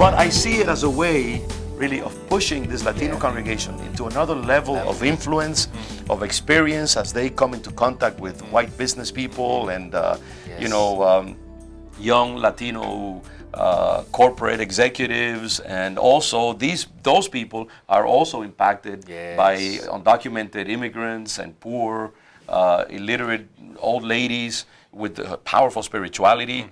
But I see it as a way, really, of pushing this Latino congregation into another level of influence, of experience as they come into contact with white business people and, young Latino corporate executives, and also those people are also impacted by undocumented immigrants and poor, illiterate old ladies with powerful spirituality,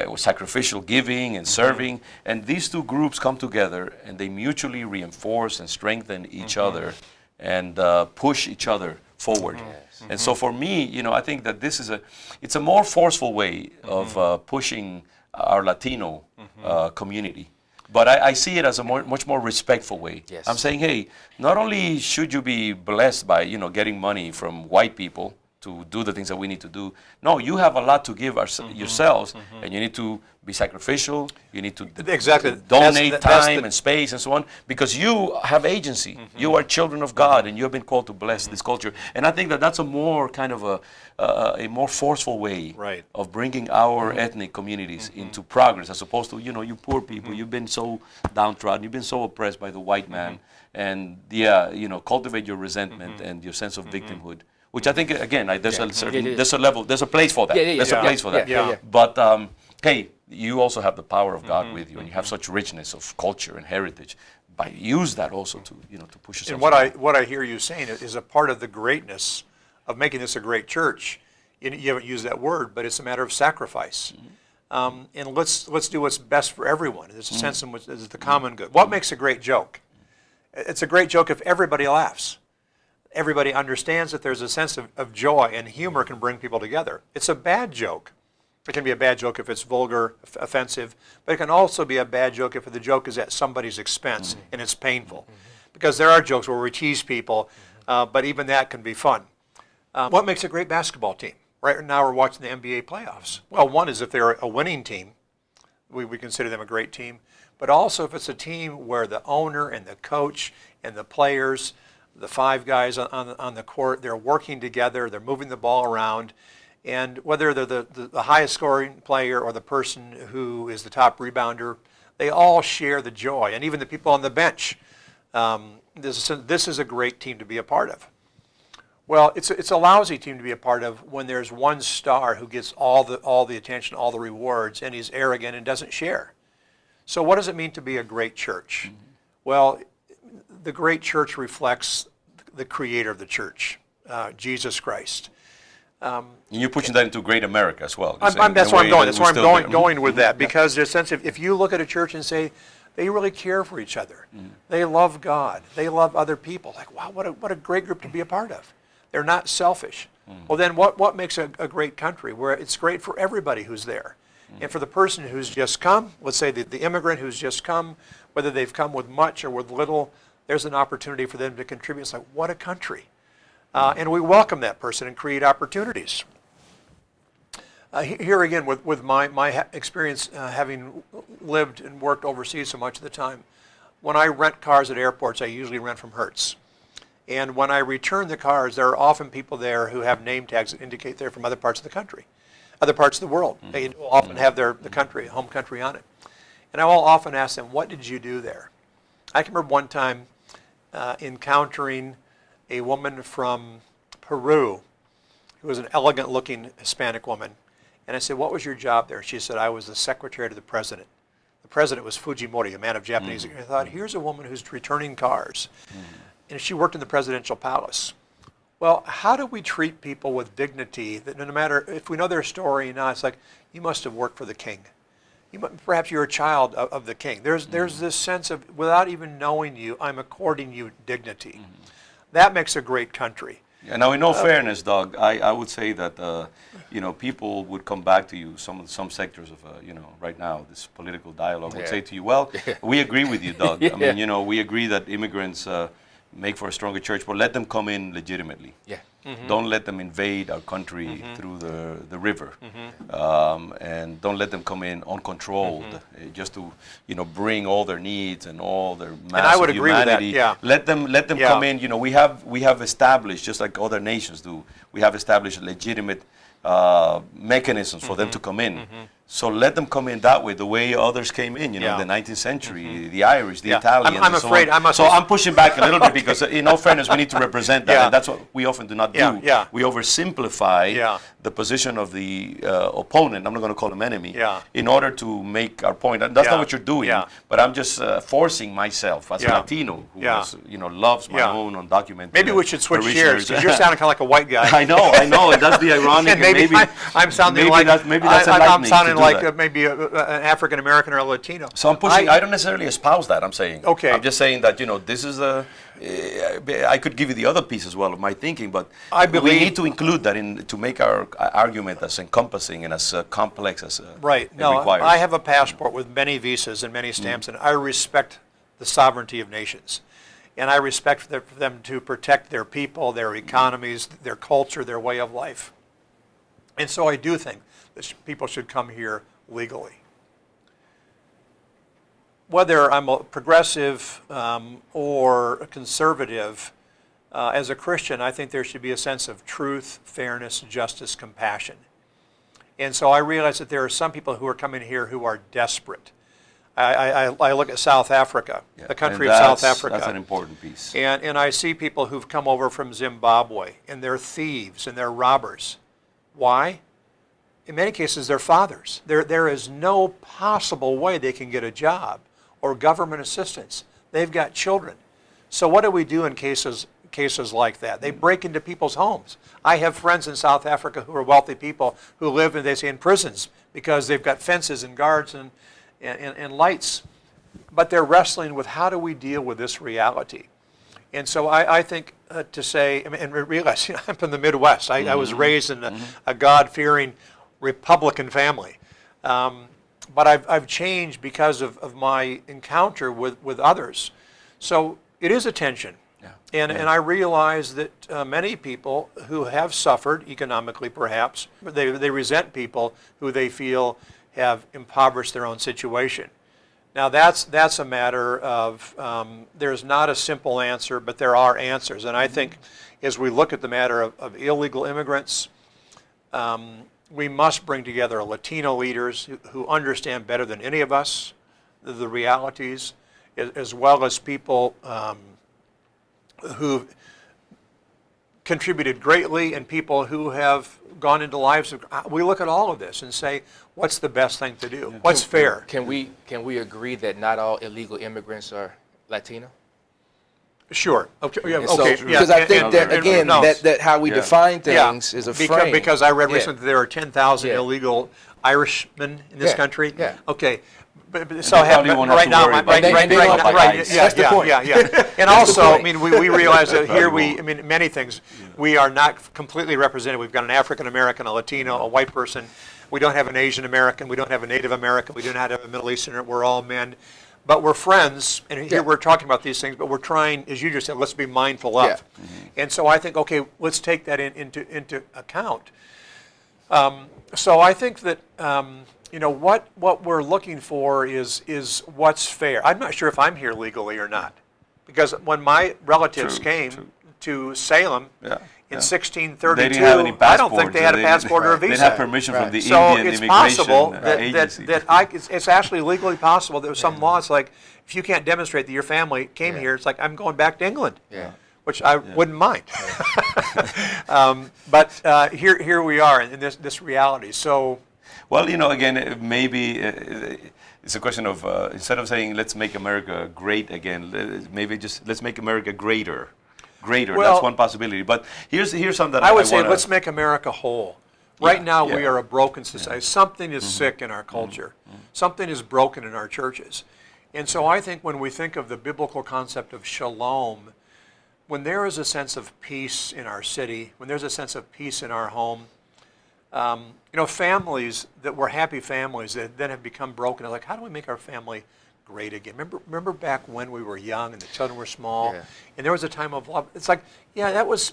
with sacrificial giving and serving. And these two groups come together and they mutually reinforce and strengthen each other and push each other forward. And so for me, I think that it's a more forceful way of pushing our Latino community. But I see it as a much more respectful way. I'm saying, hey, not only should you be blessed by, getting money from white people to do the things that we need to do. No, you have a lot to give yourselves, and you need to be sacrificial. You need to donate time and space and so on, because you have agency. You are children of God, and you have been called to bless this culture. And I think that that's a more kind of a more forceful way of bringing our ethnic communities into progress, as opposed to, you poor people, you've been so downtrodden, you've been so oppressed by the white man, and cultivate your resentment and your sense of victimhood. Which I think, again, there's a level, there's a place for that. There's a place for that. But hey, you also have the power of God with you, and you have such richness of culture and heritage. But use that also to push yourself. And what I hear you saying is a part of the greatness of making this a great church. You haven't used that word, but it's a matter of sacrifice. And let's do what's best for everyone. There's a sense in which it's the common good. What makes a great joke? It's a great joke if everybody laughs. Everybody understands that there's a sense of joy, and humor can bring people together. It's a bad joke. It can be a bad joke if it's vulgar, offensive, but it can also be a bad joke if the joke is at somebody's expense and it's painful. Because there are jokes where we tease people, but even that can be fun. What makes a great basketball team? Right now we're watching the NBA playoffs. Well, one is if they're a winning team, we consider them a great team, but also if it's a team where the owner and the coach and the players, the five guys on the court, they're working together, they're moving the ball around, and whether they're the highest scoring player or the person who is the top rebounder, they all share the joy, and even the people on the bench. This is a great team to be a part of. Well, it's a lousy team to be a part of when there's one star who gets all the attention, all the rewards, and he's arrogant and doesn't share. So what does it mean to be a great church? Well, the great church reflects the creator of the church, Jesus Christ. And you're pushing that into great America as well. That's where I'm going. That's where I'm going with that. Because there's a sense of, if you look at a church and say, they really care for each other. They love God. They love other people. Like, wow, what a great group to be a part of. They're not selfish. Well, then what makes a great country? Where it's great for everybody who's there. And for the person who's just come, let's say the immigrant who's just come, whether they've come with much or with little, there's an opportunity for them to contribute. It's like, what a country. And we welcome that person and create opportunities. Here again, with my experience having lived and worked overseas so much of the time, when I rent cars at airports, I usually rent from Hertz. And when I return the cars, there are often people there who have name tags that indicate they're from other parts of the country, other parts of the world. They often have the home country on it. And I will often ask them, what did you do there? I can remember one time encountering a woman from Peru who was an elegant-looking Hispanic woman. And I said, what was your job there? She said, I was the secretary to the president. The president was Fujimori, a man of Japanese. I thought, here's a woman who's returning cars. And she worked in the presidential palace. Well, how do we treat people with dignity that no matter if we know their story or not, it's like, you must have worked for the king. Perhaps you're a child of the king. There's this sense of, without even knowing you, I'm according you dignity. That makes a great country. Yeah, now, in all fairness, Doug, I would say that people would come back to you. Some sectors of right now, this political dialogue would say to you, well, we agree with you, Doug. I mean, we agree that immigrants make for a stronger church, but let them come in legitimately. Don't let them invade our country through the river, and don't let them come in uncontrolled, just to bring all their needs and all their massive and I would agree humanity. With that. Let them come in. We have established, just like other nations do, we have established legitimate mechanisms for them to come in. So let them come in that way, the way others came in, in the 19th century, the Irish, the Italians, I'm afraid, so I'm pushing back a little bit because, in all fairness, we need to represent that, and that's what we often do not do. We oversimplify the position of the opponent. I'm not going to call him enemy, in order to make our point. And that's not what you're doing, but I'm just forcing myself as a Latino who loves my own undocumented. Maybe we should switch chairs because you're sounding kind of like a white guy. I know, and that's the ironic. And maybe I'm sounding like I'm sounding like maybe an African American or a Latino. So I'm pushing. I don't necessarily espouse that. I'm saying. Okay. I'm just saying that this is I could give you the other piece as well of my thinking, but we need to include that to make our argument as encompassing and as complex as right. It No, requires. I have a passport with many visas and many stamps, and I respect the sovereignty of nations, and I respect for them to protect their people, their economies, their culture, their way of life, and so I do think that people should come here legally. Whether I'm a progressive or a conservative, as a Christian, I think there should be a sense of truth, fairness, justice, compassion. And so I realize that there are some people who are coming here who are desperate. I look at South Africa, the country of South Africa. That's an important piece. And I see people who've come over from Zimbabwe, and they're thieves and they're robbers. Why? In many cases, they're fathers. There is no possible way they can get a job or government assistance. They've got children. So what do we do in cases like that? They break into people's homes. I have friends in South Africa who are wealthy people who live, they say, in prisons because they've got fences and guards and lights. But they're wrestling with how do we deal with this reality? And so I think to say, and realize, I'm from the Midwest. I was raised in a God-fearing Republican family. But I've changed because of my encounter with others. So it is a tension. And I realize that many people who have suffered economically, perhaps, they resent people who they feel have impoverished their own situation. Now that's a matter of, there's not a simple answer, but there are answers. And I think as we look at the matter of illegal immigrants, we must bring together Latino leaders who understand better than any of us the realities, as well as people who've contributed greatly and people who have gone into lives. We look at all of this and say, what's the best thing to do? What's fair? Can we agree that not all illegal immigrants are Latino? Sure. Okay. Yeah. So, Okay. Because I think that again, that how we define things is a frame. Because I read recently there are 10,000 illegal Irishmen in this country. Yeah. Okay. But so right now, that's the point. And also, I mean, we realize that here many things, we are not completely represented. We've got an African American, a Latino, a white person. We don't have an Asian American. We don't have a Native American. We do not have a Middle Easterner. We're all men. But we're friends, and here we're talking about these things, but we're trying, as you just said, let's be mindful of. And so I think, okay, let's take that into account. So I think that, what we're looking for is what's fair. I'm not sure if I'm here legally or not, because when my relatives came to Salem in 1632, I don't think they had a passport or a visa. They had permission from the so Indian it's immigration possible agency. it's actually legally possible. There's some laws like if you can't demonstrate that your family came here, it's like I'm going back to England, which I wouldn't mind. But here we are in this reality. So, well, again, maybe it's a question of instead of saying let's make America great again, maybe just let's make America greater. Well, that's one possibility. But here's something that I would say let's make America whole. Right now we are a broken society. Something is sick in our culture. Something is broken in our churches. And so I think when we think of the biblical concept of shalom, when there is a sense of peace in our city, when there's a sense of peace in our home, families that were happy families that then have become broken, are like, how do we make our family great again? Remember back when we were young and the children were small, and there was a time of love. It's like, that was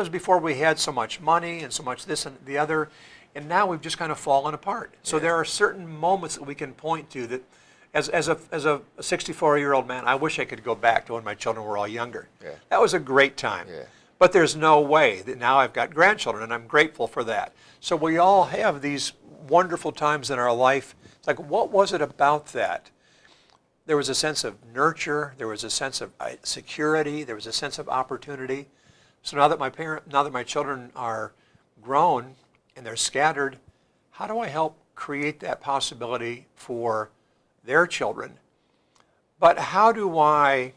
before we had so much money and so much this and the other, and now we've just kind of fallen apart. So there are certain moments that we can point to that, as a 64-year-old man, I wish I could go back to when my children were all younger. That was a great time. But there's no way that now I've got grandchildren, and I'm grateful for that. So we all have these wonderful times in our life. It's like, what was it about that? There was a sense of nurture. There was a sense of security. There was a sense of opportunity. So now that my children are grown and they're scattered, how do I help create that possibility for their children? But how do I,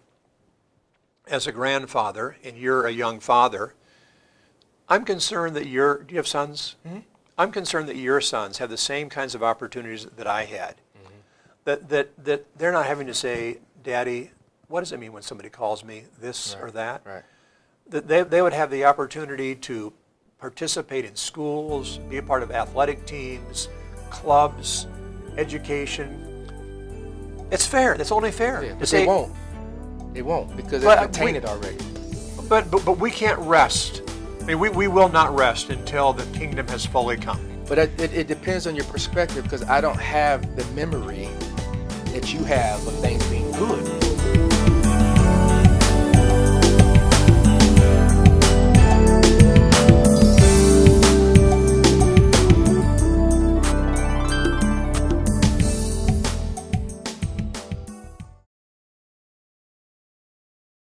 as a grandfather, and you're a young father, I'm concerned that do you have sons? Mm-hmm. I'm concerned that your sons have the same kinds of opportunities that I had. Mm-hmm. That they're not having to say, Daddy, what does it mean when somebody calls me this or that? Right. That they would have the opportunity to participate in schools, be a part of athletic teams, clubs, education. It's fair. That's only fair. Yeah, but they won't. They won't because they've attained it already. But we can't rest. I mean, we will not rest until the kingdom has fully come. But it depends on your perspective, because I don't have the memory that you have of things being good.